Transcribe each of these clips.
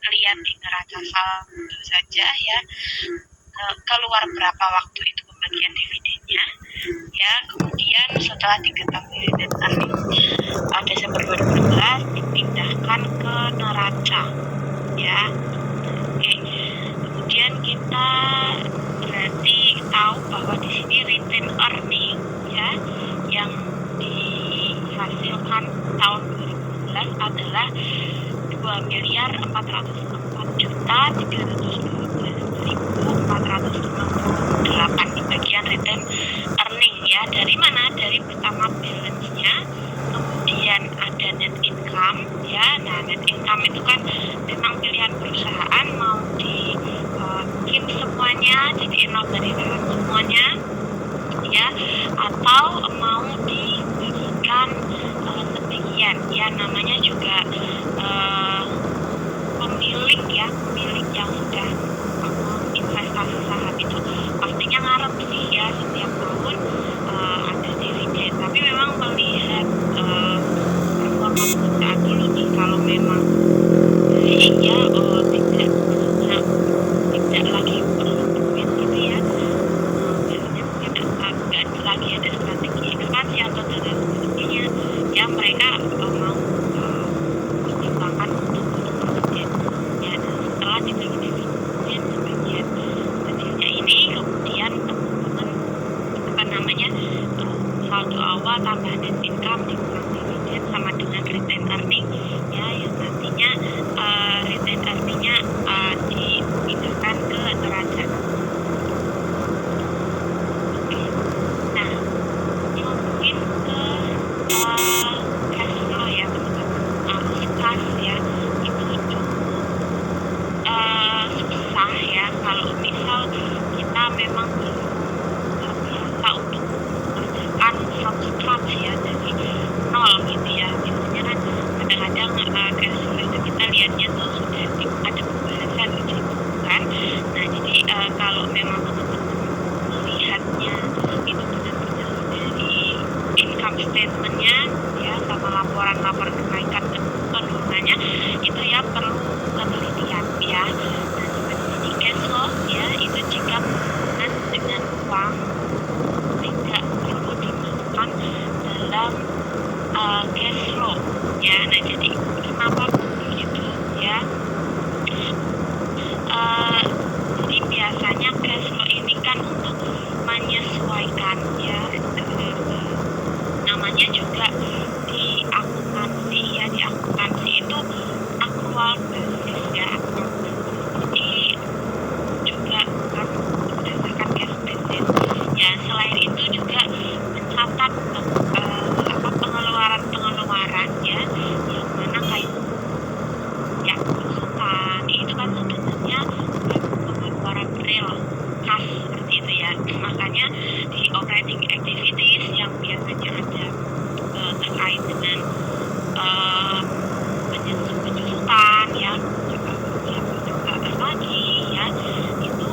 lihat di neraca saldo saja ya, keluar berapa waktu itu pembagian dividennya ya. Kemudian setelah diketahui return earning Desember 2016 dipindahkan ke neraca ya. Oke. Kemudian kita berarti tahu bahwa di sini return earning ya yang dihasilkan tahun 2016 adalah 2.404.312.458 di bagian return earning ya. Dari mana? Dari pertama balance-nya, kemudian ada net income ya. Nah, net income itu kan memang pilihan perusahaan mau di keep semuanya, jadi nol dari dalam semuanya ya, atau mau dibagikan sebagian ya. Namanya juga pemilik yang sudah investasi saham itu pastinya ngarep sih ya setiap tahun ada dividen. Tapi memang melihat performa perusahaan dulu nih, kalau memang baik ya tidak lagi perlu duit gitu ya, biasanya mungkin agak lagi ada strategi ekspansi atau dan sebagainya ya, mereka mau pertimbangkan untuk dividen ya. Dan setelah dibagi dividen sebagian hasilnya ini, kemudian teman-teman saldo awal tambah net income dikurang dividen sama dengan return earning ya, yang nantinya return earningnya dipindahkan ke neraca. Oke. Nah, ngomongin ke cash flow ya teman-teman, arus kas ya, itu cukup susah ya kalau misal kita memang belum biasa untuk mengerjakan from scratch ya, dari nol gitu ya. Biasanya kan kadang-kadang cash flow itu kita lihatnya tuh sudah ada pembahasan gitu kan. Nah, jadi kalau memang teman-teman melihatnya itu benar-benar dari income statement-nya ya, sama laporan kenaikan penurunannya itu ya perlu penelitian ya. Nah, seperti di cash flow ya, itu jika hubungan dengan uang tidak perlu dimasukkan dalam cash flow ya. Nah, jadi kenapa begitu ya? Jadi biasanya cash flow ini kan untuk menyesuaikan ya, namanya juga di akuntansi ya. Di akuntansi itu akrual basis ya, jadi juga kan berdasarkan cash basis ya. Selain itu juga mencatat pengeluaran ya, yang mana kayak ya konsultan itu kan sebenarnya pengeluaran real kas seperti itu ya. Makanya di operating activities yang biasanya ada terkait dengan penyusutan ya, juga lagi ya, itu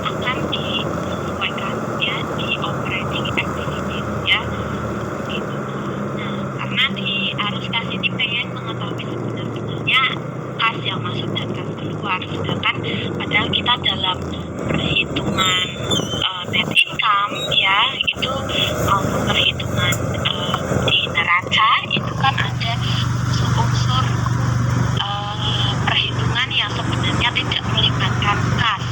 akan disesuaikan ya di operating activities ya, gitu. Nah, karena di arus kas ini pengen mengetahui sebenarnya kas yang masuk dan kas keluar, sedangkan padahal kita dalam perhitungan net income ya, itu maupun perhitungan di neraca itu kan ada unsur perhitungan yang sebenarnya tidak melibatkan kas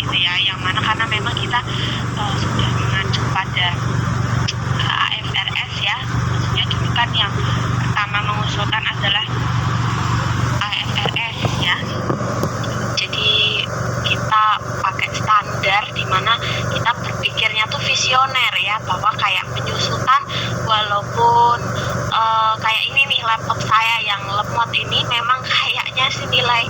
gitu ya, yang mana karena memang kita sudah mengacu pada IFRS ya. Maksudnya dulu kan yang pertama mengusulkan adalah IFRS ya, jadi kita pakai standar di mana kita berpikirnya tuh visioner ya, bahwa kayak penyusutan walaupun kayak ini nih laptop saya yang lemot ini, memang kayaknya sih nilai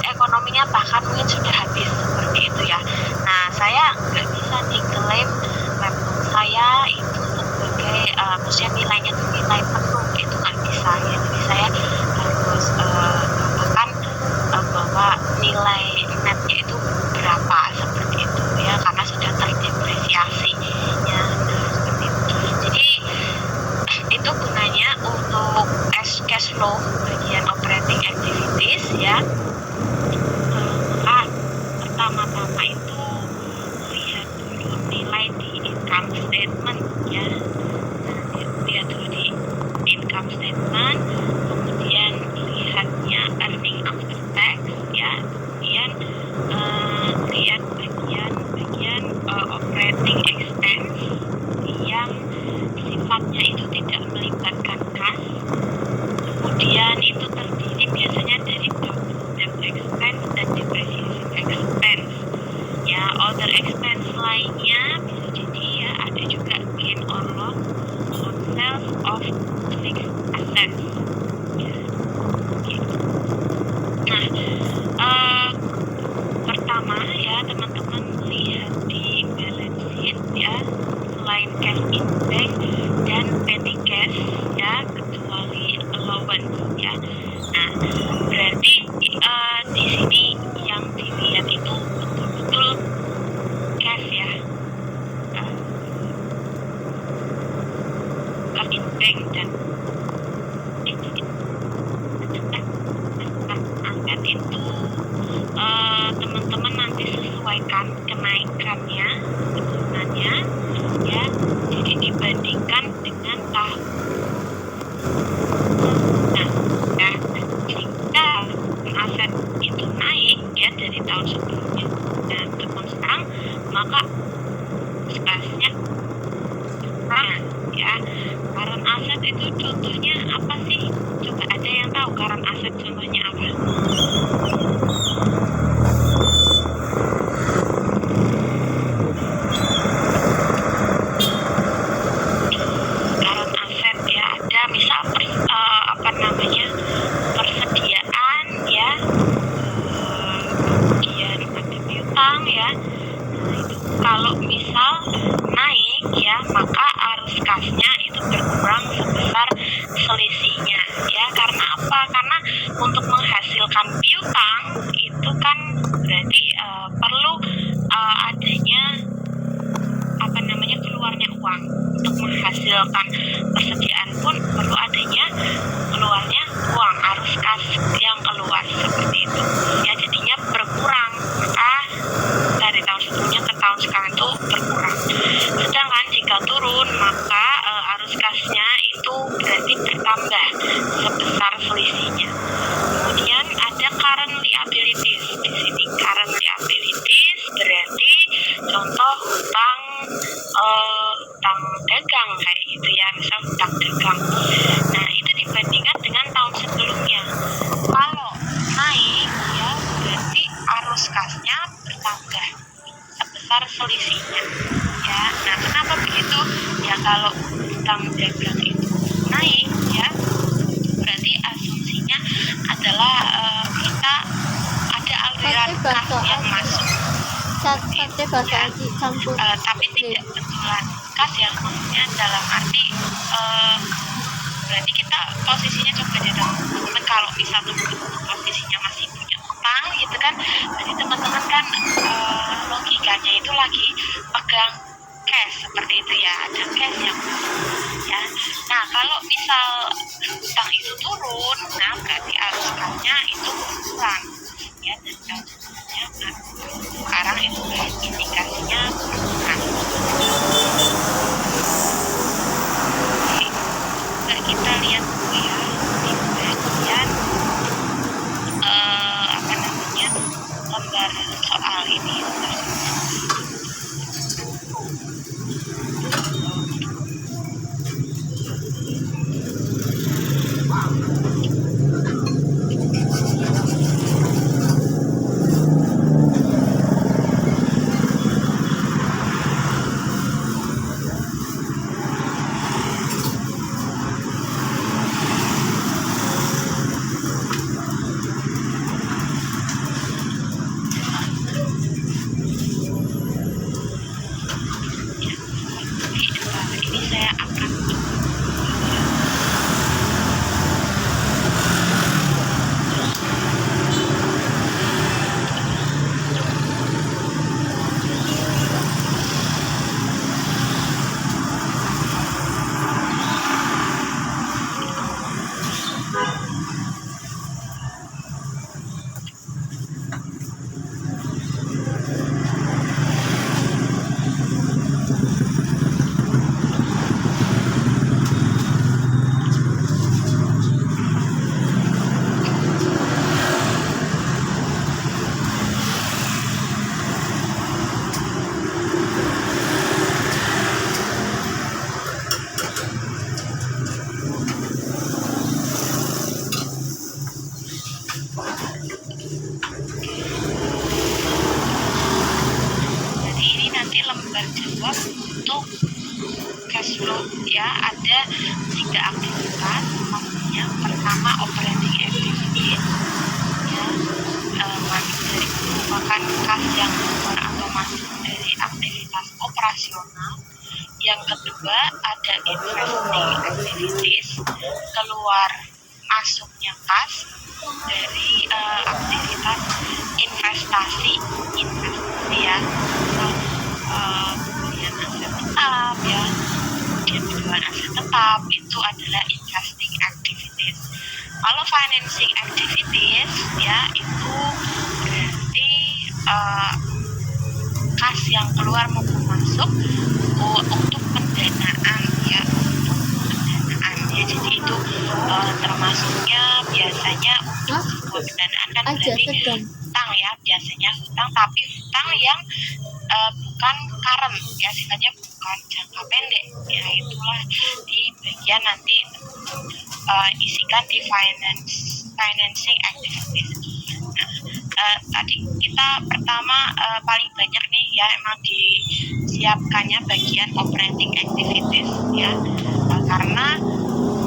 ekonominya bahkan mungkin sudah habis seperti itu ya. Nah, saya nggak bisa nih klaim laptop saya itu sebagai maksudnya nilainya tuh nilai penuh, itu nggak bisa ya. Jadi saya harus katakan bahwa nilai netnya itu berapa seperti itu ya, karena sudah terdepresiasi ya. Nah, seperti itu. Jadi itu gunanya untuk cash flow bagian operating activities menyesuaikan kenaikannya, penurunannya, ya. Jadi dibandingkan dengan tahun. Nah, ya, jika aset itu naik ya dari tahun sebelumnya dan tahun sekarang, maka kasnya kurang ya. Current aset itu contohnya apa sih? Coba ada yang tahu current aset contohnya apa? Current aset ya ada misal persediaan ya, kemudian ada piutang ya. Nah, itu kalau misal naik ya, maka arus kasnya itu berkurang sebesar selisihnya ya. Karena apa? Karena untuk menghasilkan piutang itu kan berarti perlu adanya keluarnya uang. Untuk menghasilkan persediaan pun perlu adanya keluarnya uang, arus kas yang keluar seperti itu ya. Jadinya berkurang, maka dari tahun sebelumnya ke tahun sekarang itu berkurang. Sedangkan jika turun, maka arus kasnya itu berarti bertambah sebesar selisihnya. Kemudian ada current liabilities. Di sini current liabilities berarti contoh hutang dagang kayak gitu ya, misal hutang dagang. Nah, itu dibandingkan dengan tahun sebelumnya. Kalau naik ya berarti arus kasnya bertambah sebesar selisihnya ya. Nah, kenapa begitu? Ya kalau hutang dagang itu naik ya, berarti asumsinya adalah kita ada aliran kas yang masuk. Tapi tidak betulan kas ya, maksudnya dalam arti berarti kita posisinya coba deh teman-teman, kalau misal teman-teman posisinya masih punya utang gitu kan, berarti teman-teman kan logikanya itu lagi pegang cash seperti itu ya, ada cash yang ya. Nah, kalau misal utang itu turun, nah berarti arus kasnya itu berkurang ya, dan sekarang itu indikasinya berkurang. Oke, kita lihat dulu ya di bagian lembar soal ini. ya ada 3 aktivitas. Maksudnya pertama operating activity ya, masuk dari merupakan kas yang keluar atau masuk dari aktivitas operasional. Yang kedua ada investing activities, keluar masuknya kas dari aktivitas investasi ya, kemudian aset tetap ya, kemudian penjualan aset tetap, itu adalah investing activities. Kalau financing activities ya, itu berarti kas yang keluar maupun masuk untuk pendanaan ya, untuk pendanaan ya. Jadi itu termasuknya biasanya untuk pendanaan kan berarti hutang ya, biasanya hutang, tapi hutang yang bukan current ya, sifatnya bukan jangka pendek ya. Itulah di bagian nanti isikan di financing activities. Nah, tadi kita pertama paling banyak nih ya emang disiapkannya bagian operating activities ya, karena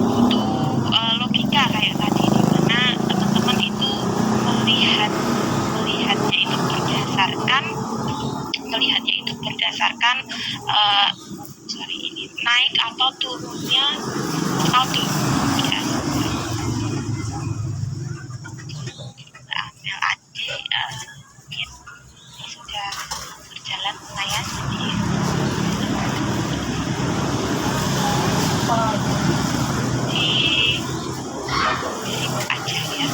butuh logika kayak tadi, dimana teman-teman itu melihatnya itu berdasarkan naik atau turunnya saldo ya. Ambil aja ini sudah berjalan lumayan, jadi disimak aja ya.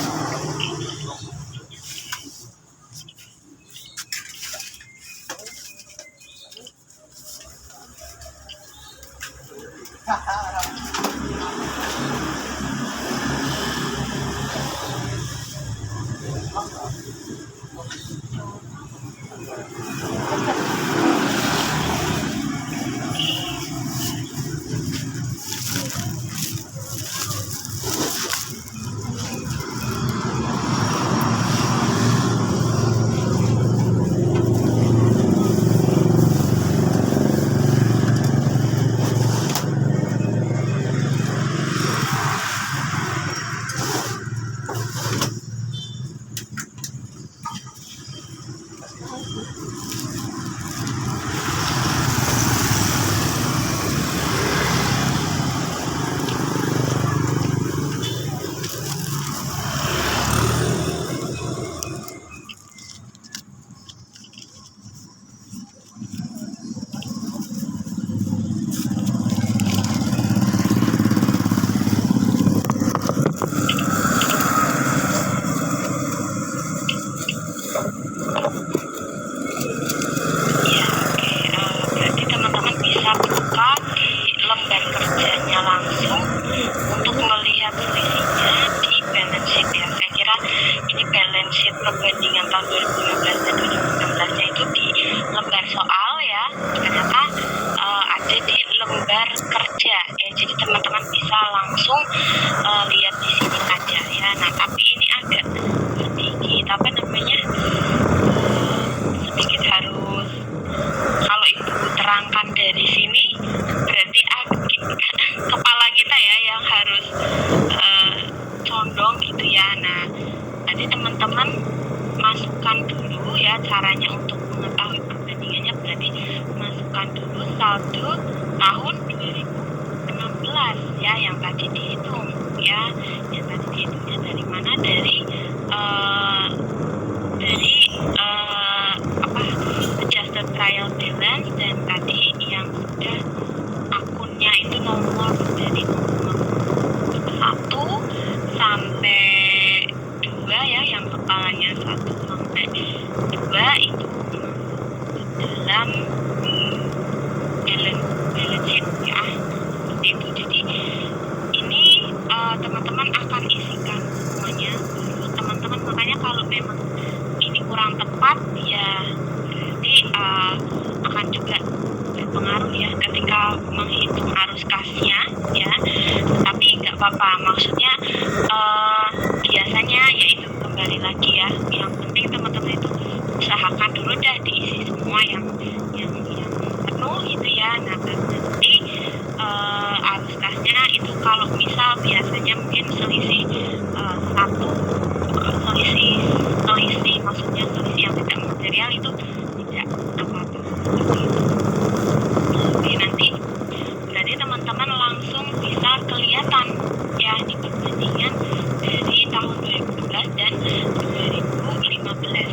Perbandingan tahun 2015 dan 2016 itu di lembar soal ya, ternyata ada di lembar kerja ya, jadi teman-teman bisa langsung lihat di sini aja ya. Nah tapi ini agak sedikit harus, kalau ibu terangkan dari sini berarti kepala kita ya yang harus condong gitu ya. Nah tadi teman-teman masukkan dulu ya, caranya untuk mengetahui perbandingannya berarti masukkan dulu saldo tahun 2016 ya, yang tadi dihitung ya. Yang tadi dihitungnya dari mana? Dari adjusted trial balance, dan tadi yang sudah akunnya itu nomor dari nomor 1 sampai 2 ya, yang skalanya 1 sampai 2 itu dalam balance sheet ya, seperti itu. Jadi ini teman-teman akan isikan semuanya dulu teman-teman, makanya kalau memang ini kurang tepat ya berarti akan juga berpengaruh ya ketika menghitung arus kasnya ya. Tapi nggak apa-apa, maksudnya biasanya yaitu kembali lagi ya, yang penting teman-teman itu usahakan dulu dah diisi semua yang penuh itu ya. Nah nanti arus kasnya itu kalau misal biasanya mungkin selisih maksudnya selisih yang tidak material itu tidak apa-apa seperti itu. Jadi nanti berarti teman-teman langsung bisa kelihatan ya di perbandingan dari tahun 2012 dan 2015.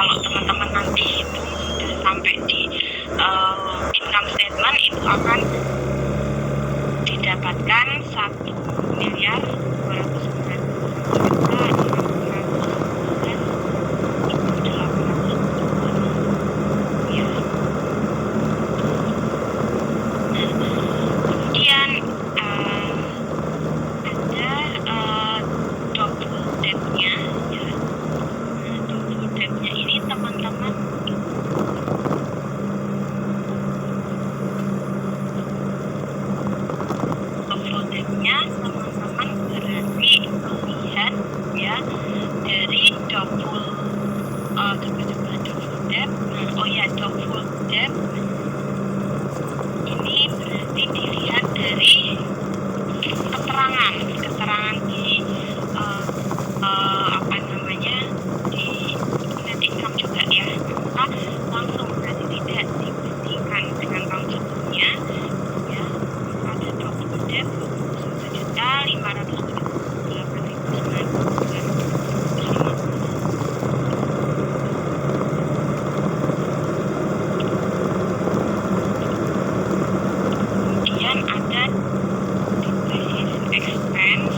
kalau teman-teman nanti hitung sudah sampai di income statement, itu akan didapatkan 1.299.800.000 ya. Kemudian ada double debt-nya ya. Double debt-nya ini teman-teman berarti melihat ya dari double debt. Double debt ini berarti dilihat dari keterangan di di net income juga ya. Maka langsung berarti tidak dibandingkan dengan tahun sebelumnya ya. Ada double debt 1.598.950. Kemudian ada depreciation expense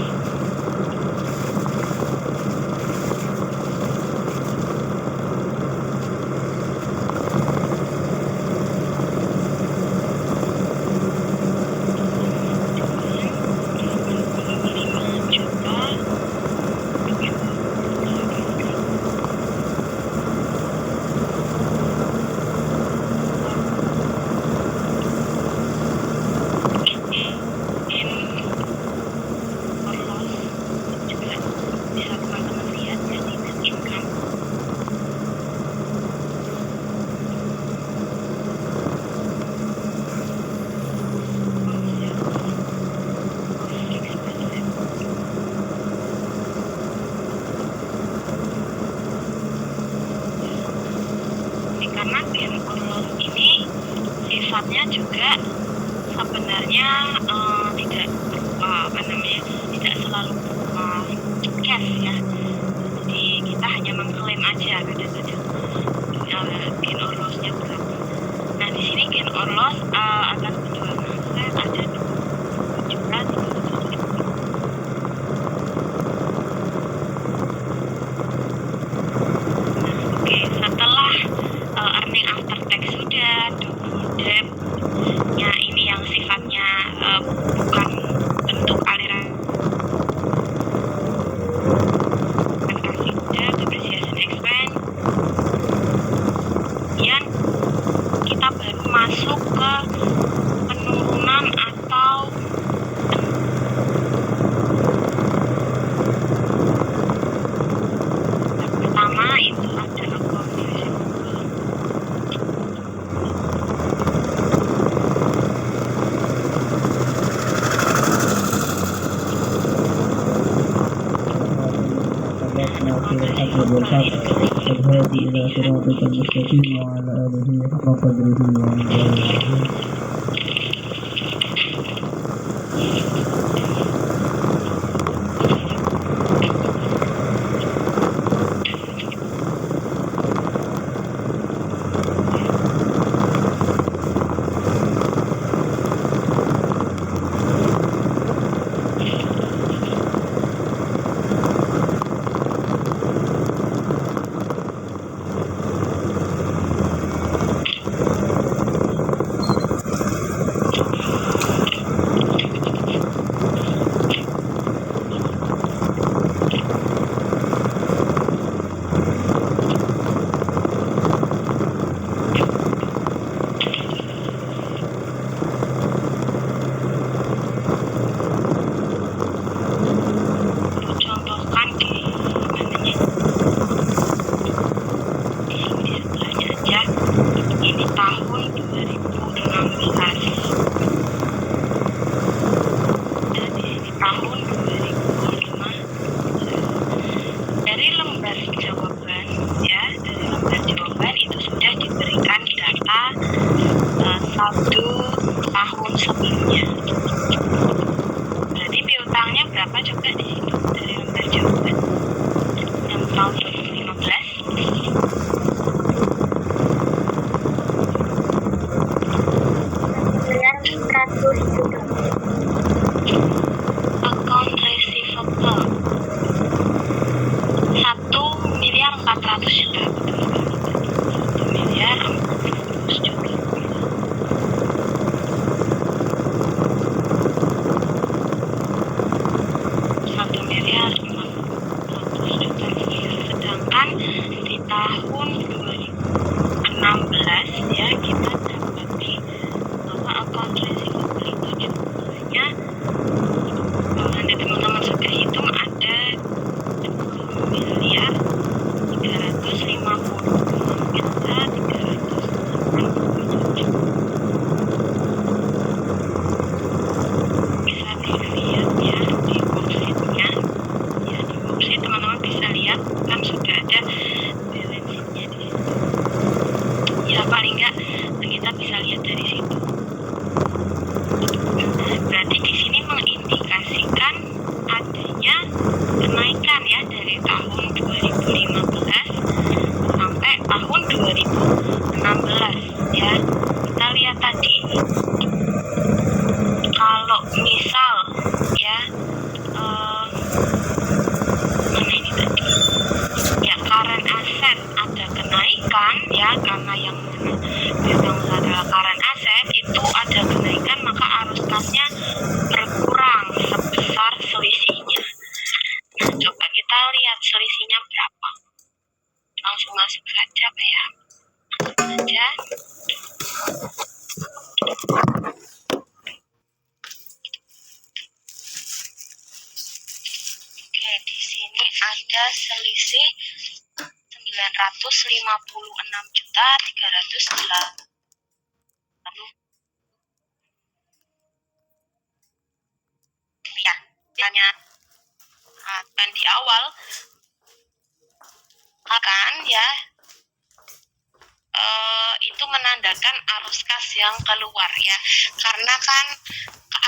karena gain or loss ini sifatnya juga sebenarnya tidak tidak selalu berupa cash ya. Jadi kita hanya mengklaim aja kadang-kadang gain or loss-nya berapa. Nah di sini gain or loss atas penjualan aset ada 2.300.000. Setelah earning after tax sudah, double debt-nya ini yang sifatnya bukan bentuk aliran kasih sudah, depreciation expense. Kemudian kita baru masuk ke penurunan atau pertama itu ada account receivable. والهادي إلى صراطك المستقيم وعلى آله حق قدره ومقداره. berapa coba di situ dari lembar jawaban yang tahun 2015? tahun 2016 ya, kita dapati bahwa account receivable itu jumlahnya, kalau nanti teman-teman sudah hitung, ada 2.356.387. Bisa dilihat ya di worksheet-nya, ya di worksheet teman-teman bisa lihat kan sudah ada balance sheet-nya di situ. Ya paling enggak kita bisa lihat dari situ. Berarti di sini mengindikasikan adanya kenaikan ya dari tahun 2015 sampai tahun 2016 ya. Kita lihat tadi, kalau misal ya mana ini tadi ya, current asset ada kenaikan ya, karena yang bilang adalah current asset itu ada kenaikan, maka arus kasnya berkurang sebesar selisihnya. Nah, coba kita lihat selisihnya berapa. Langsung masuk saja ya. Saja. Oke, di sini ada selisih 956.308. Ya, tanya kan di awal akan ya, itu menandakan arus kas yang keluar ya, karena kan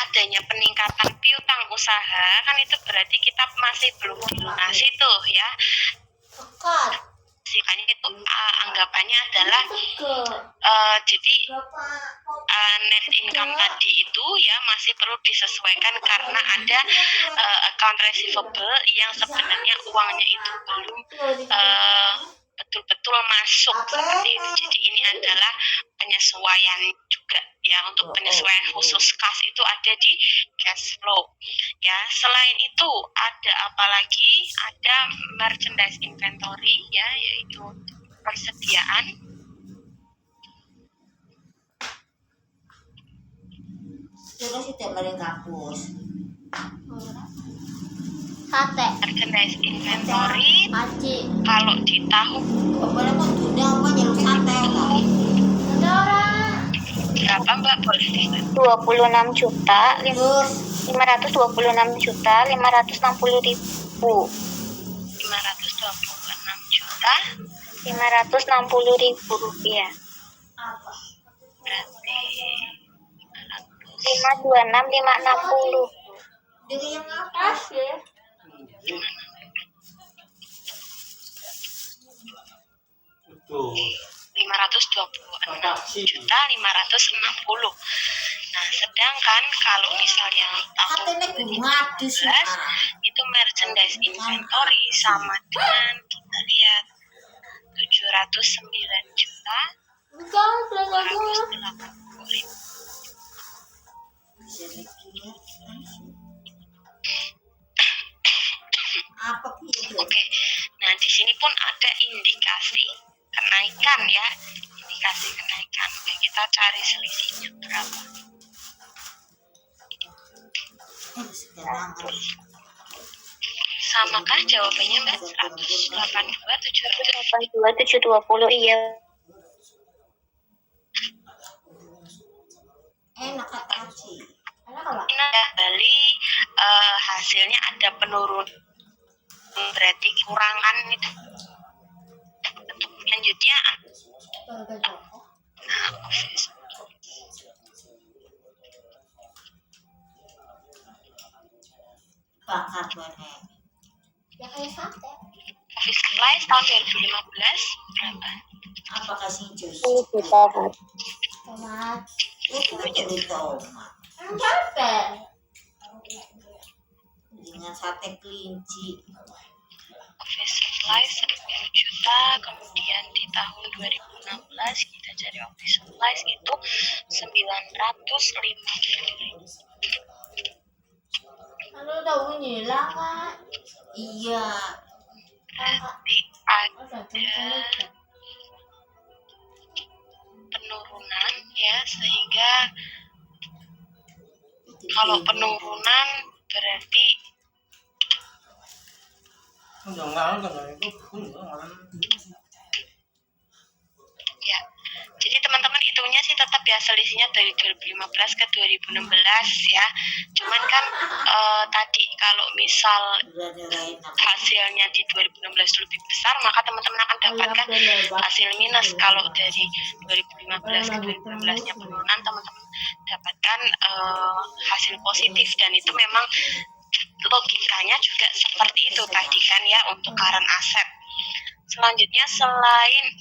adanya peningkatan piutang usaha kan, itu berarti kita masih belum dilunasi tuh ya. Makanya itu anggapannya adalah jadi net income tadi itu ya masih perlu disesuaikan, karena ada account receivable yang sebenarnya uangnya itu belum betul-betul masuk seperti itu. Jadi ini adalah penyesuaian juga ya, untuk penyesuaian khusus kas itu ada di cash flow ya. Selain itu ada apa lagi? Ada merchandise inventory ya, yaitu persediaan. Terus itu paling kampus. Sate. Merchandise inventory kalau di tahun Pokoknya kok dunia apa nyeluk sate kali. Ada orang. berapa Mbak, boleh di 26 juta Terus 526 juta 560.000. 526 juta 560.000 rupiah. berarti 526 560. dia yang apa sih? 526 juta 560. Nah, sedangkan kalau misalnya tahun 2015 itu merchandise inventory sama dengan, kita lihat, 709 juta 280.000. Apa gitu? Oke, nah di sini pun ada indikasi kenaikan ya, indikasi kenaikan. Oke, kita cari selisihnya berapa. Samakah jawabannya Mbak? 720, iya. Enak aja. Ini kembali hasilnya ada penurunan, berarti kurangan itu. Untuk selanjutnya, nah, office Bakar bareng. Ya kayak sate. office supplies tahun 2015 berapa? Apa kasih jus? Tomat. Itu jadi tomat. Sate. Dengan sate kelinci. Office supplies 10 juta, kemudian di tahun 2016 kita cari office supplies itu 950.000. Ano daw nila ka? Iya. Berarti ada Kalau penurunan berarti ya. Jadi teman-teman hitungnya sih tetap ya selisihnya dari 2015 ke 2016 ya. Cuman kan tadi kalau misal hasilnya di 2016 lebih besar, maka teman-teman akan dapatkan hasil minus. Kalau dari 2015 ke 2016-nya penurunan, teman-teman dapatkan hasil positif, dan itu memang logikanya juga seperti itu tadi kan ya untuk current asset. Selanjutnya selain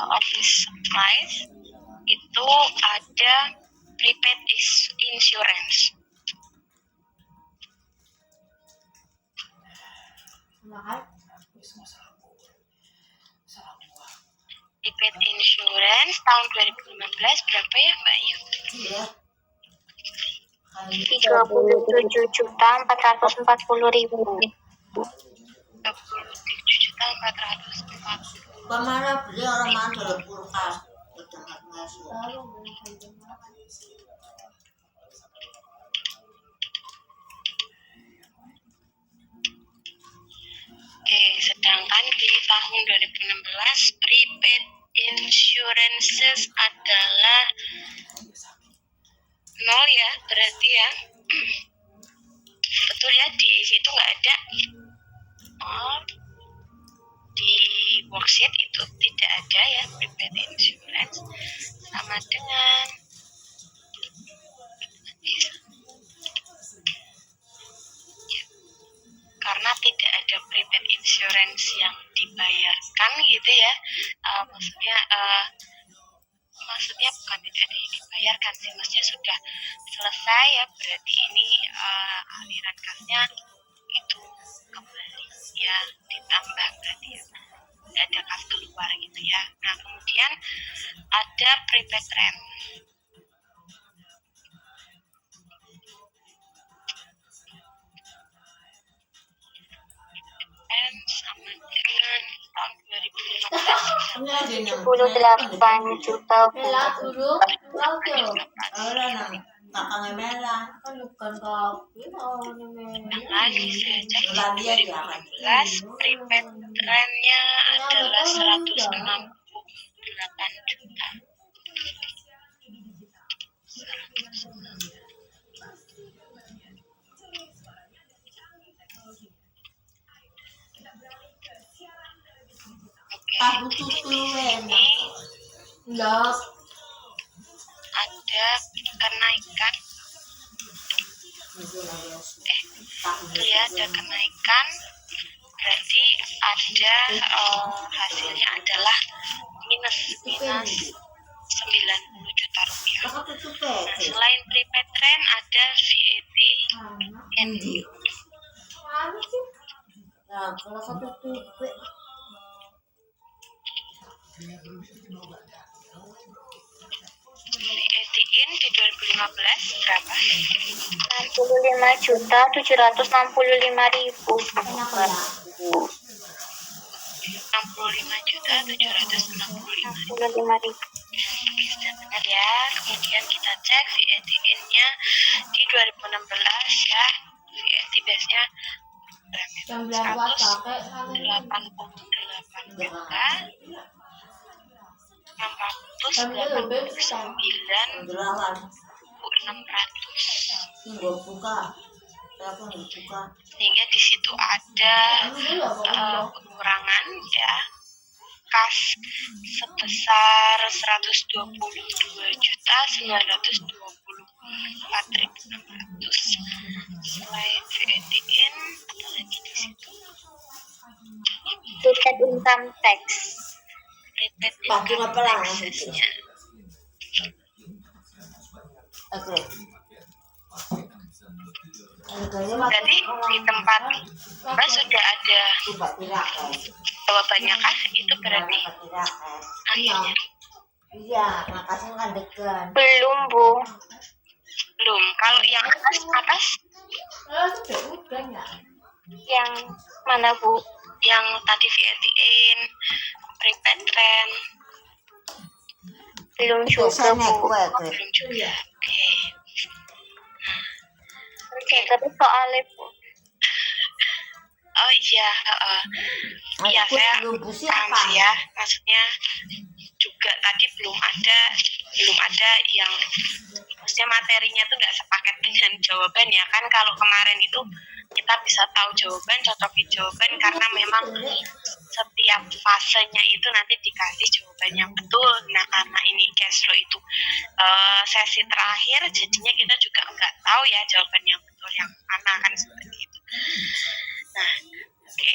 office supplies itu ada prepaid insurance. Prepaid insurance tahun 2015 berapa ya Mbak Ayu? Iya. 37.440.000. 37.440.000. Pemana beli orang mana ada kulkas udah nggak masuk. Oke, sedangkan di tahun 2016 prepaid insurances adalah 0 ya, berarti ya. Betul ya, di situ nggak ada. Di worksheet itu tidak ada ya prepaid insurance, sama dengan ya, karena tidak ada prepaid insurance yang dibayarkan gitu ya. Maksudnya bukan tidak ada yang dibayarkan sih, maksudnya sudah selesai ya, berarti ini aliran kasnya itu kembali ya, ditambah berarti ya, tidak ada kas keluar gitu ya. Nah kemudian ada prepaid rent. Sama dengan tahun 2015 78 juta. Orang kakaknya merah. lagi saya cek 2015 prepaid rentnya adalah 168 juta. Oke, ini ada kenaikan. Ya, ada kenaikan, berarti ada hasilnya adalah minus 90 juta rupiah. Nah, selain prepaid rent ada VAT ND. Nah, kalau satu tupe VAT in di 2015 berapa? 65.765.000. 65.765.000. Sudah benar ya. Kemudian kita cek VAT in-nya di 2016 ya. VAT base-nya 188 juta 699.600. Sehingga di situ ada pengurangan ya kas sebesar 122.924.600. Selain VAT in, apa lagi di situ? Prepaid income tax. Prepaid income taxes-nya. Berarti di tempat Mbak sudah ada jawabannya kah? Itu berarti akhirnya iya, makasih kan degan. Belum, Bu. belum. Kalau yang atas Yang mana, Bu? yang tadi VAT in, prepaid rent Belum juga, Bu. belum juga. Oke. Oke, terus soalnya Bu. Oh iya, iya Aku saya belum pusing paham apa? sih ya. Maksudnya juga tadi belum ada yang maksudnya materinya tuh nggak sepaket dengan jawaban ya kan. Kalau kemarin itu kita bisa tahu jawaban, cocokin jawaban karena memang setiap fasenya itu nanti dikasih jawaban yang betul. Nah karena ini cash flow itu sesi terakhir, jadinya kita juga nggak tahu ya jawaban yang betul yang mana kan seperti itu. Nah, oke,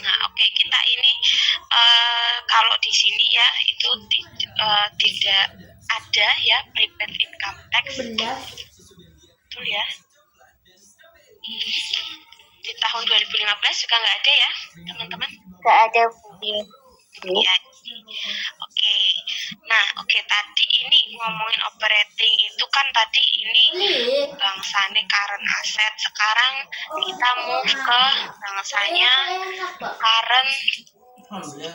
nah oke kita ini kalau di sini ya itu tidak ada ya prepaid income tax, betul ya. Di tahun 2015 juga nggak ada ya teman-teman. Nggak ada Bu. Ya. Oke. Nah, oke tadi ini ngomongin operating itu kan tadi ini bangsanya current asset. Sekarang kita move ke bangsanya current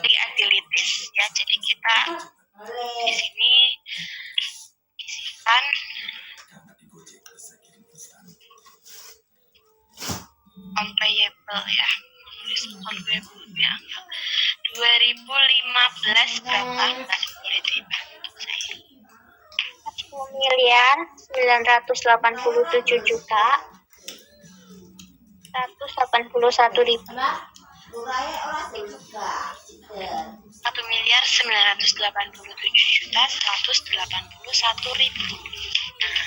liabilities ya. Jadi kita di sini isikan on payable ya. On payable ya. 2015 berapa Mbak? Boleh dibantu saya. 1.987.181.000. 1.987.181.000. Nah,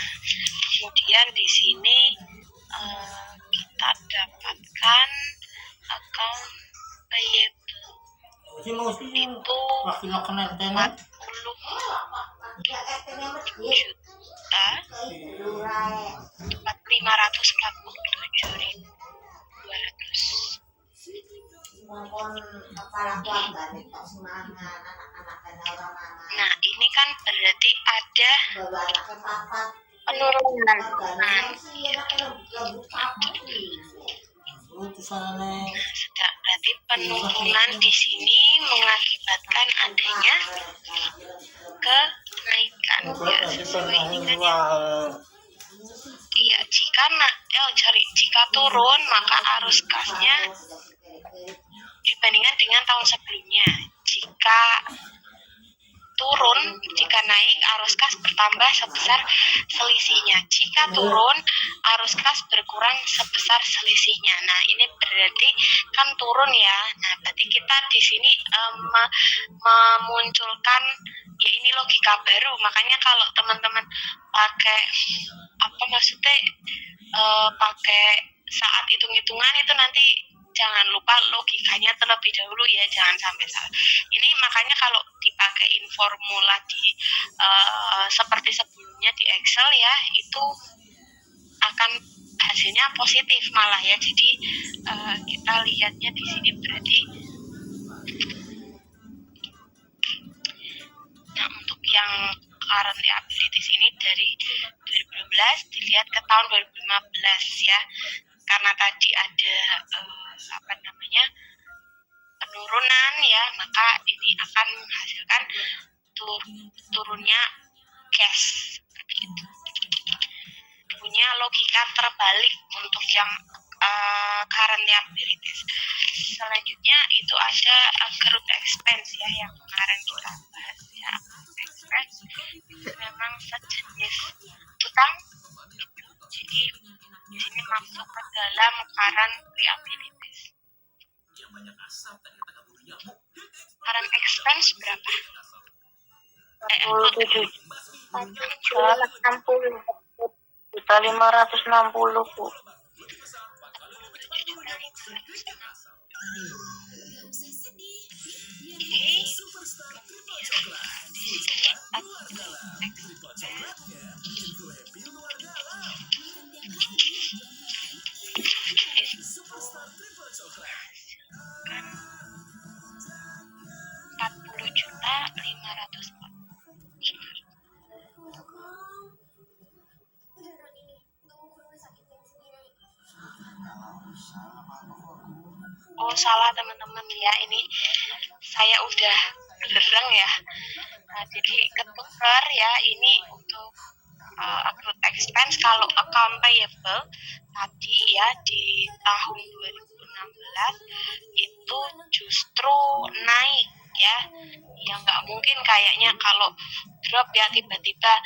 kemudian di sini kita dapatkan account payable itu 40 juta 547.200. Nah ini kan berarti ada Penurunan. Berarti penurunan di sini mengakibatkan adanya kenaikan ya sesuai dengan iya jika turun maka arus kasnya dibandingkan dengan tahun sebelumnya. Jika naik arus kas bertambah sebesar selisihnya. Jika turun arus kas berkurang sebesar selisihnya. Nah ini berarti kan turun ya. Nah berarti kita di sini memunculkan ya ini logika baru. Makanya kalau teman-teman pakai apa maksudnya pakai saat hitung-hitungan itu nanti jangan lupa logikanya terlebih dahulu ya, jangan sampai salah. Ini makanya kalau dipakein formula di seperti sebelumnya di Excel ya, itu akan hasilnya positif malah ya. Jadi kita lihatnya di sini berarti nah untuk yang current liabilities ini dari 2012 dilihat ke tahun 2015 ya. Karena tadi ada penurunan ya, maka ini akan menghasilkan turunnya cash gitu. Punya logika terbalik untuk yang current liabilities. Selanjutnya itu ada accrued expense ya, yang kemarin kita bahas ya. Accrued expense itu memang sejenis utang. Jadi di sini masuk ke dalam current liabilities. Current expense berapa? 47.560 Bu. Oh salah teman-teman ya, ini saya udah belerang ya. Nah, jadi ketukar ya ini untuk accrued expense. Kalau account payable tadi ya di tahun 2016 itu justru naik ya. Ya nggak mungkin kayaknya kalau drop ya tiba-tiba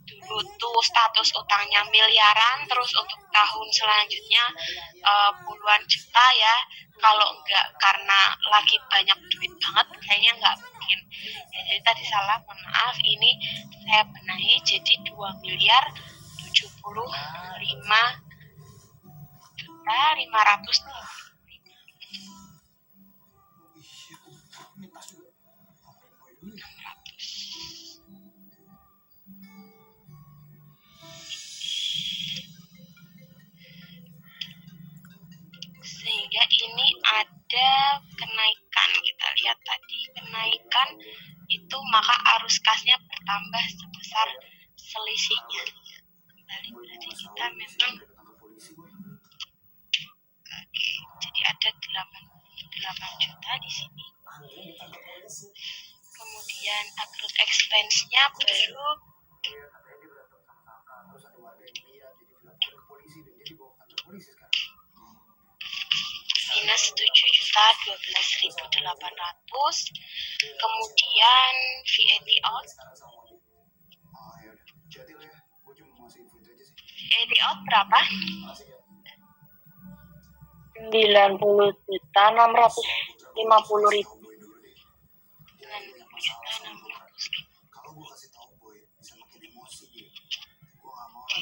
dulu tuh status utangnya miliaran terus untuk tahun selanjutnya puluhan juta ya. Kalau enggak karena lagi banyak duit banget kayaknya nggak mungkin ya. Jadi tadi salah, mohon maaf, ini saya benahi jadi 2 miliar 75 juta 500. Sehingga ini ada kenaikan, kita lihat tadi kenaikan itu maka arus kasnya bertambah sebesar selisihnya. Kembali berarti kita memang oke, jadi ada 88 juta di sini. Kemudian accrued expense-nya baru minus 7.012.800. Kemudian VAT out. VAT out berapa? 90.650.000. 90.650.000. Oke,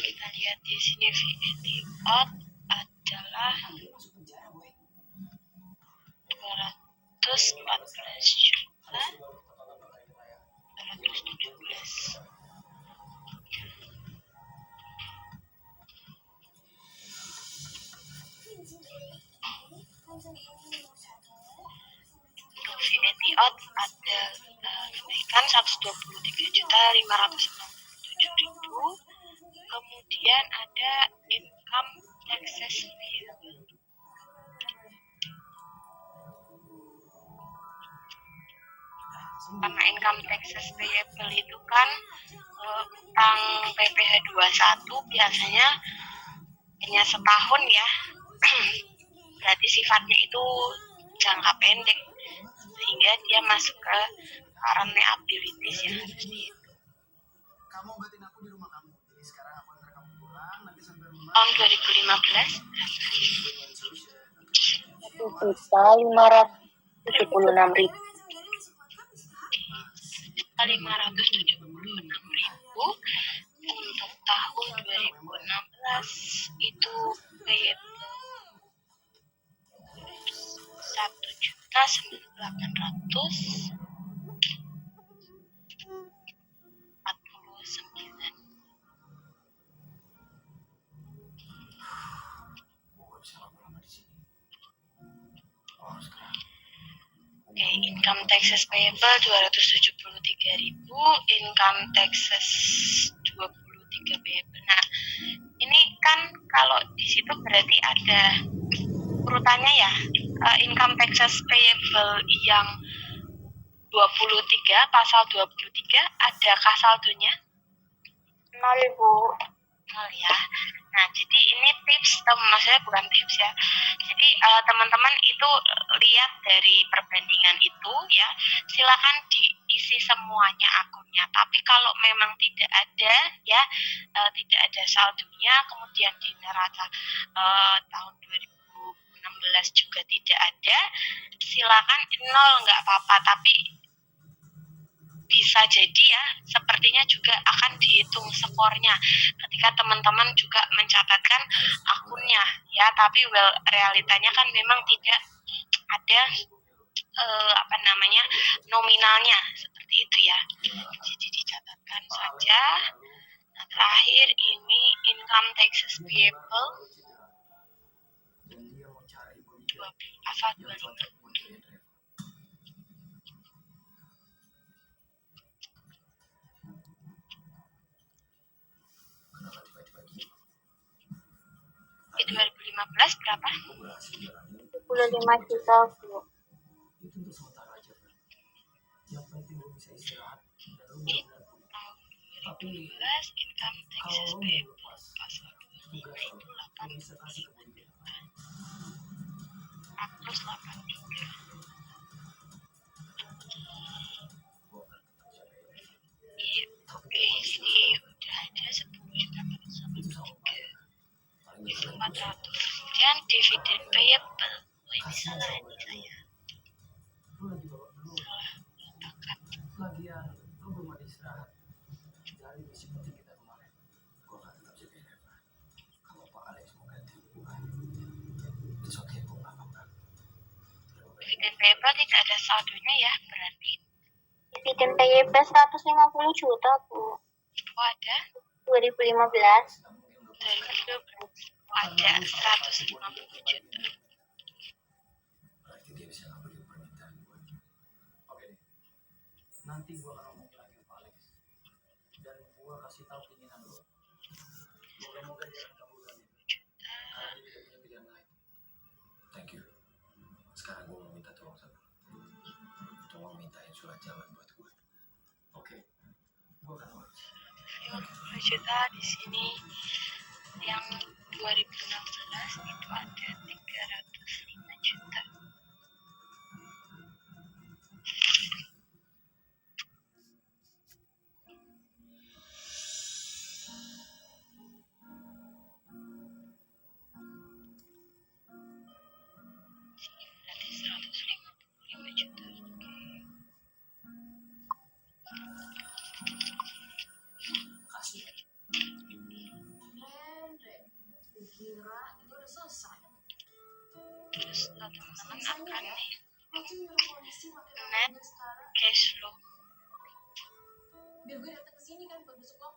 kita lihat di sini VAT out adalah 214 juta 217. Untuk VAT out ada kenaikan 123.567.000. Kemudian ada income taxes payable. Karena income taxes payable itu kan utang PPh 21 biasanya hanya setahun ya. Berarti sifatnya itu jangka pendek sehingga dia masuk ke current liabilities ya, harus dihitung. Tahun 2015 1.576.000. 576.000. Untuk tahun 2016 itu payable 1.849. Oke, income taxes payable 273.000, income taxes 23 payable. Nah, ini kan kalau di situ berarti ada urutannya ya. Income taxes payable yang 23, pasal 23 adakah saldonya? 0, Bu. Ya. Nah, jadi ini tips, maksudnya bukan tips ya. Jadi teman-teman itu lihat dari perbandingan itu ya, silakan diisi semuanya akunnya. Tapi kalau memang tidak ada ya, tidak ada saldonya, kemudian di neraca tahun 2016 juga tidak ada, silakan nol nggak apa-apa. Tapi bisa jadi ya, sepertinya juga akan dihitung skornya ketika teman-teman juga mencatatkan akunnya ya, tapi realitanya kan memang tidak ada nominalnya seperti itu ya, jadi dicatatkan saja. Nah, terakhir ini income taxes payable pasal 25. Di 2015 berapa? 25 juta, Bu. Yang penting lu bisa istirahat dan lu Di benar-benar pulih. tahun Tapi 2012 income taxes kalau lu mau payable lepas pasal 25 tugas itu lu, lu bisa kasih ke 85 dia. juta 183. Gua akan tetap jagain dia. Iya, Tapi oke dia kondisi lu sih sekarang udah ada 10 juta sama itu sama 3 paling itu dekat 400. Kemudian dividen payable. Oh ini kasihan salah sama ini badan saya lu lagi bawa dulu salah letakkan. lagian lu belum ada istirahat dari misi penting kita kemarin. Gua akan tetap jagain Eva. Kalau Pak Alex mau ganti hubungan it's okay, gua nggak apa-apa. Dividen payable tidak ada saldonya ya berarti. Dividen payable 150 juta, Bu. Oh ada 2015. 2012. Oh ada 150 juta. Berarti dia bisa ngabulin permintaan gua. Oke deh, nanti gua akan ngomongin lagi ke Pak Alex dan gua kasih tahu keinginan lu. Moga-moga dia akan kabulkan ini karena dia tidak punya pilihan lain. Thank you. Sekarang gua mau minta tolong sama lu. Tolong mintain surat jalan buat gua. Oke, gua akan urus. 50 juta di sini yang 2016 itu ada 305 juta. Berarti 155 juta. Kasih. Dikira itu udah selesai. Terus teman-teman akan Aku nyuruh polisi pakai net nama gue sekarang. cash flow. Biar gue datang ke sini kan buat besok lo.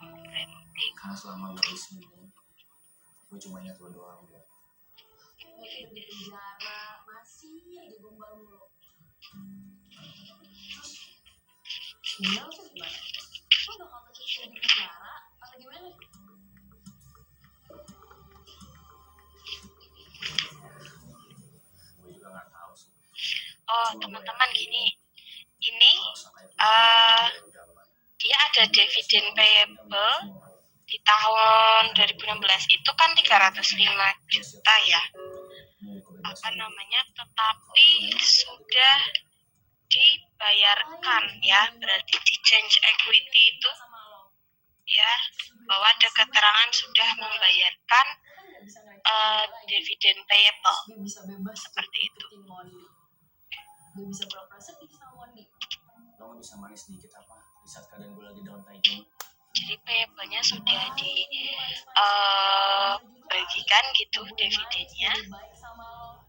Printing. Karena selama lu di sini, gua cuma ingat lu doang. Gua. Mungkin di penjara masih aja gombal mulu. Terus tinggal tuh gimana? Lo bakal tetap stay di penjara atau gimana? Gua juga nggak tahu sih. Oh teman-teman gini, ini Kalau sampai itu udah dia ada dividen payable di tahun 2016 itu kan 305 juta ya, apa namanya, tetapi sudah dibayarkan ya, berarti di change equity itu ya, bahwa ada keterangan sudah membayarkan dividen payable Gue bisa bebas seperti itu. deketin Mondi. Gue bisa pura-pura sedih sama Mondi. lo nggak bisa manis sedikit apa di saat keadaan gue lagi down kayak gini. Jadi payable-nya sudah dibagikan gitu dividennya. Gue baik sama lo.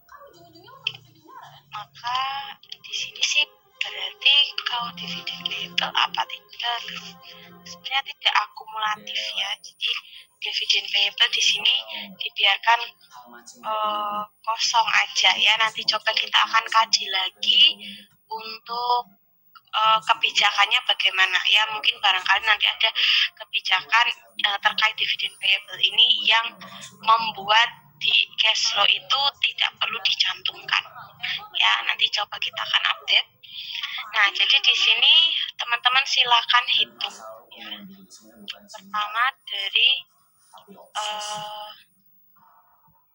Kan ujung-ujungnya lo tetap di penjara kan? Maka di sini sih berarti kalau dividen payable apa tidak sebenarnya tidak akumulatif ya. Jadi dividen payable di sini dibiarkan Hal macam kosong aja ya. Nanti coba kita akan kaji lagi untuk kebijakannya bagaimana ya, mungkin barangkali nanti ada kebijakan terkait dividen payable ini yang membuat di cash flow itu tidak perlu dicantumkan ya, nanti coba kita akan update. Nah jadi di sini teman-teman silakan hitung ya. Pertama dari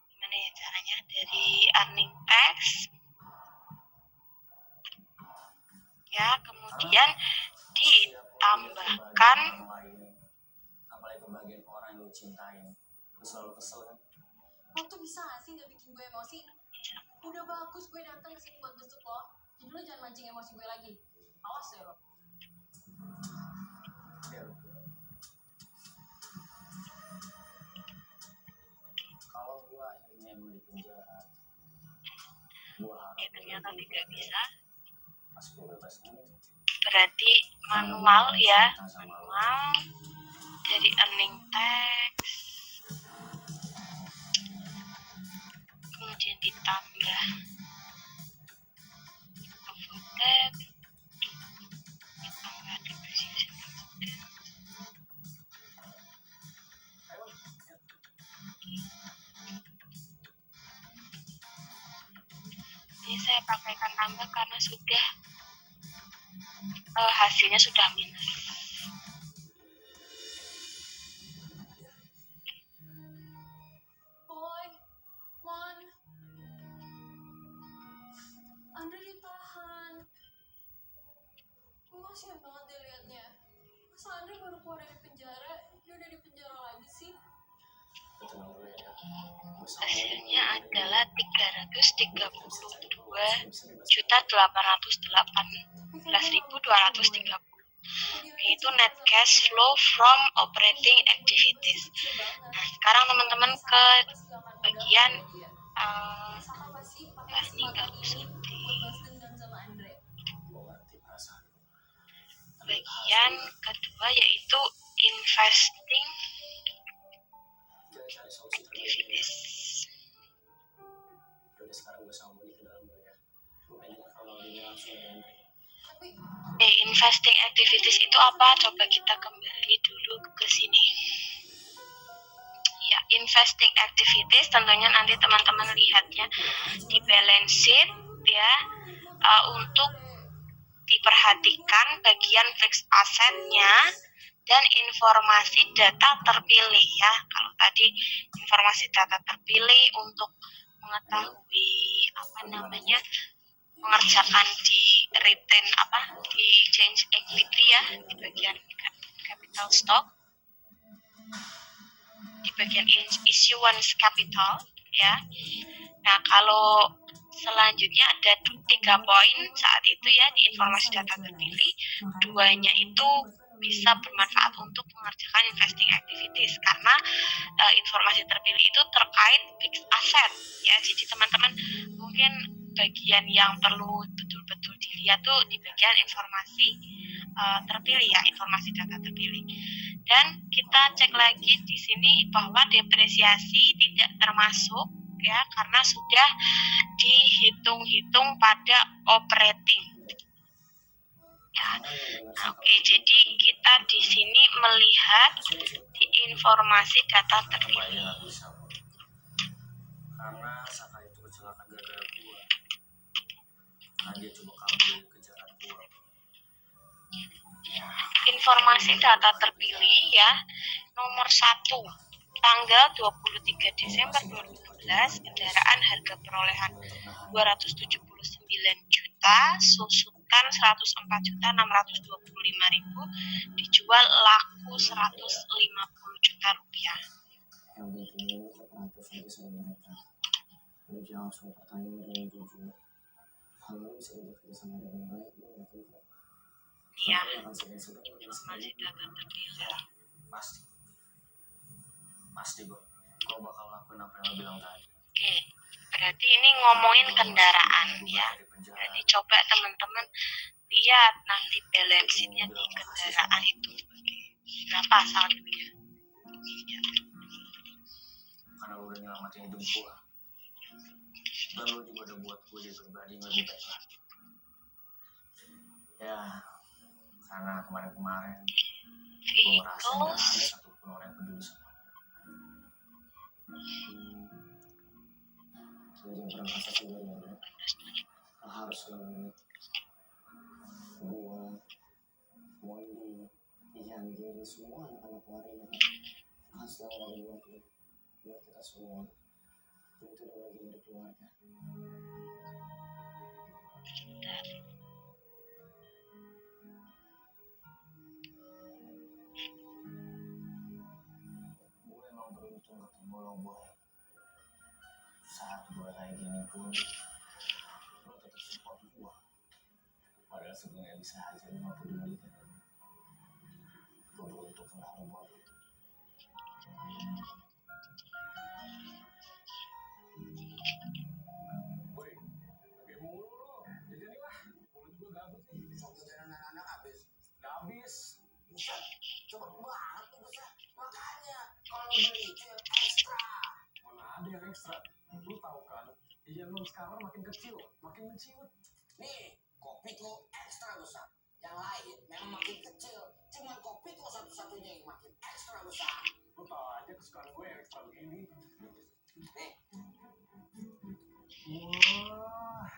gimana ya caranya, dari earning tax ya, kemudian ditambahkan apalagi kebagian orang yang lo cintain, lo selalu kesel kan? Lo tuh bisa gak sih gak bikin gue emosi? Udah bagus gue datang ke sini buat besok lo. Jadi lo jangan mancing emosi gue lagi. Awas ya lo. Kalau gue akhirnya emang di penjara, gue harap ternyata tidak bisa, pas gue bebas ini berarti manual ya, manual dari earning tax, kemudian ditambah overhead, ditambah depreciation expense. Ini saya pakaikan tambah karena sudah hasilnya sudah minus. Boy, Mon, Andre ditahan. Gue kasihan banget deh liatnya. Masa Andre baru keluar dari penjara, dia udah di penjara lagi sih? Tenang dulu ya. Hasilnya adalah 332.818.230. Itu net cash flow from operating activities. Nah, sekarang teman-teman ke bagian Saka pasti pakai ini nggak kesempatan usah ini di buat balas dendam sama Andre. Gue ngerti perasaan lu. bagian kedua yaitu investing Kita cari solusi terbaik ya. activities. Udah sekarang gue sama Moni ke dalam dulu ya. Gue pengen dengar kronologinya langsung dari Andre. Tapi Investing activities itu apa? Coba kita kembali dulu ke sini. Ya, investing activities tentunya nanti teman-teman lihatnya di balance sheet ya, untuk diperhatikan bagian fixed assetnya dan informasi data terpilih ya. Kalau tadi informasi data terpilih untuk mengetahui mengerjakan di retain di change equity ya, di bagian capital stock, di bagian issuance capital ya. Nah, kalau selanjutnya ada 3 poin saat itu ya di informasi data terpilih, 2-nya itu bisa bermanfaat untuk mengerjakan investing activities karena informasi terpilih itu terkait fixed asset ya. Jadi teman-teman mungkin bagian yang perlu betul-betul dilihat tuh di bagian informasi terpilih ya, informasi data terpilih. Dan kita cek lagi di sini bahwa depresiasi tidak termasuk ya karena sudah dihitung-hitung pada operating. Ya. Nah, oke, jadi kita di sini melihat di informasi data terpilih. Nggak bisa, Bu. Karena Saka itu kecelakaan gara-gara gue. Karena dia coba kabur dari kejaran gue. Ya. Informasi data terpilih ya, nomor 1 tanggal 23 Desember 2016, kendaraan harga perolehan 279 juta, susutan 104.625.000, dijual laku 150 juta rupiah. Yang penting ini kooperatif aja sama mereka. Lu jangan langsung pertanyaan dengan jujur. Kalau lu bisa bekerja sama dengan baik, lu nggak akan kok. Iya, Akan segan-segan informasi data terpilih. Pasti gue bakal lakuin apa yang lo bilang tadi. Oke, berarti ini ngomongin kendaraan ya. Berarti coba teman-teman lihat nanti balance sheet-nya di kendaraan itu berapa saldonya. Ya. Karena lo udah nyelamatin hidup gue. Dan lo juga udah buat gue jadi pribadi yang lebih baik lagi. Ya, karena kemarin-kemarin gue ngerasa gak ada satupun orang yang peduli sama gue. Lo jangan pernah rasa sendiri ya, bro. Lo harus selalu ingat gue, Mondi, Ian, Jerry, semua anak-anak waria akan selalu ada buat lo, buat kita semua. Lo itu udah bagian dari keluarga. Gue emang beruntung ketemu lo, Boy. Saat gue kayak gini pun lo tetap support gue. Padahal sebenarnya bisa aja lo gak peduli kan. Gue beruntung kenal lo, Boy. Boy, kayak mulu lo. Jadi lah, mulut gue gabut nih. Sok jalan anak-anak habis. Gak habis. Buset, cepet banget tuh besar. Makanya kalau beli itu yang ekstra. Mana ada yang ekstra? Lu tahu kan, Ian lu sekarang makin kecil, makin menciut. Nih, kopi tuh ekstra besar. Yang lain memang makin kecil. Cuma kopi tuh satu-satunya yang makin ekstra besar. Lu tahu aja kesukaan gue yang ekstra begini. Nih. Wah,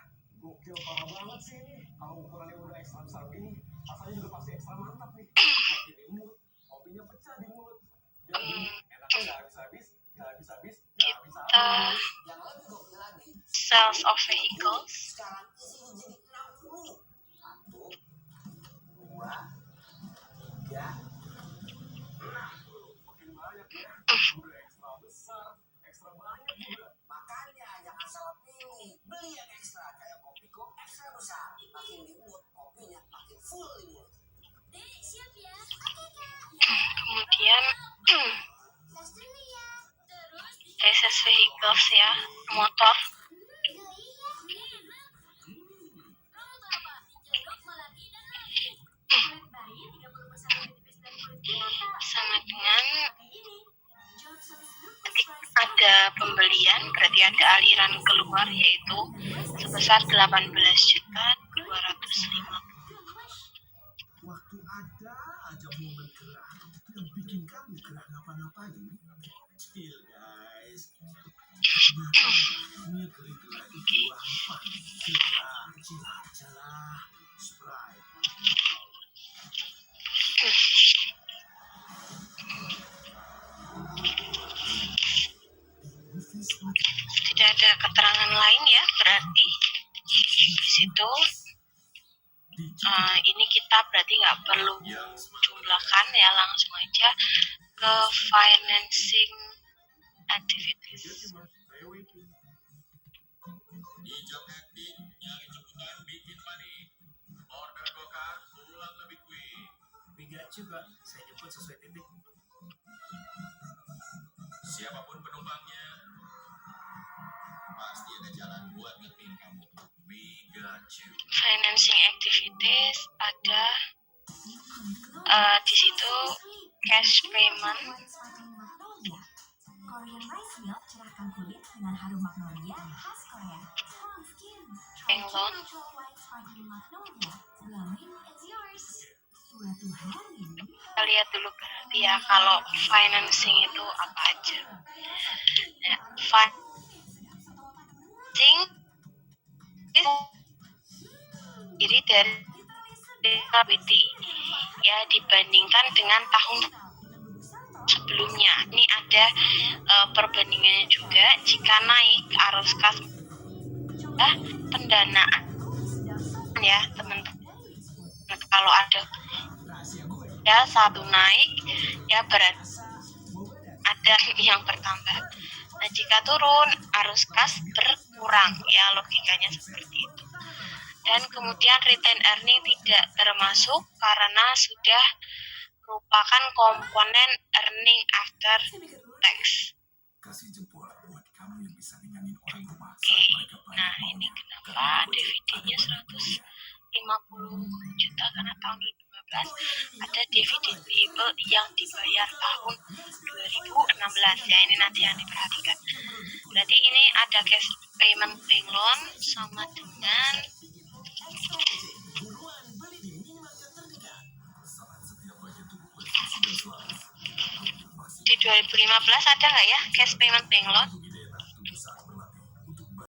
gokil parah banget sih ini. Kalau ukurannya udah ekstra besar begini, rasanya juga pasti ekstra mantap nih. Makin di mulut, kopinya pecah di mulut. Jadi enaknya nggak habis-habis, nggak habis-habis, nggak habis-habis. Yang lebih gokil lagi, Sales of vehicles. sekarang isinya jadi 60. 1, 2, 3, 60. Makin banyak ya. Udah ekstra besar, ekstra banyak juga. makanya jangan salah pilih. Beli yang ekstra kayak Kopiko ekstra besar. Makin dimulut, kopinya makin full di mulut. Dek, siap ya? Oke, Kak. Kemudian Tes dulu ya. Terus TCS vehicles ya, motor. Kamu tahu apa? Dijeruk malah tidak lagi. Kulit bayi 30% lebih tipis dari kulit kita, Kak. Sama dengan Pakai ini. Johnson's Lupus ketika Rice ada pembelian berarti ada aliran keluar yaitu sebesar 18.250.000. Waktu ada aja momen gerah yang bikin kamu gerah ngapa-ngapain. Chill guys. Nyatanya gerah itu gampang. Chill aja lah. Sprite. Tidak ada keterangan lain ya, berarti di situ ini kita berarti nggak perlu jumlahkan ya, langsung aja ke financing activities. Hijab hektik, nyari ceputan, bikin panik. Order Gokar, pulang lebih quick. Tiga juga, saya jemput sesuai titik. Siapapun penumpangnya, pasti ada jalan buat ngertiin kamu. We got you. Financing activities ada di situ cash payment. Korean rice milk cerahkan kulit dengan harum magnolia khas Korea. Strong skin. Bank loan. Natural white sparkling magnolia. Glowing is yours. Suatu hari. Kita lihat dulu berarti ya kalau financing itu apa aja. Ya, financing diri dari liability ya dibandingkan dengan tahun sebelumnya. Ini ada perbandingannya juga. Jika naik arus kas pendanaan ya teman-teman. Kalau ada ya satu naik ya berarti ada yang bertambah. Nah jika turun arus kas berkurang ya, logikanya seperti itu. Dan kemudian retain earning tidak termasuk karena sudah merupakan komponen earning after tax. Kasih jempol buat kamu yang bisa nyenangin orang rumah. Oke, nah ini kenapa dividennya 150 juta karena tahun 2015 ada dividen payable yang dibayar tahun 2016 ya, ini nanti yang diperhatikan. Berarti ini ada cash payment bank loan sama dengan di 2015 ada nggak ya cash payment bank loan?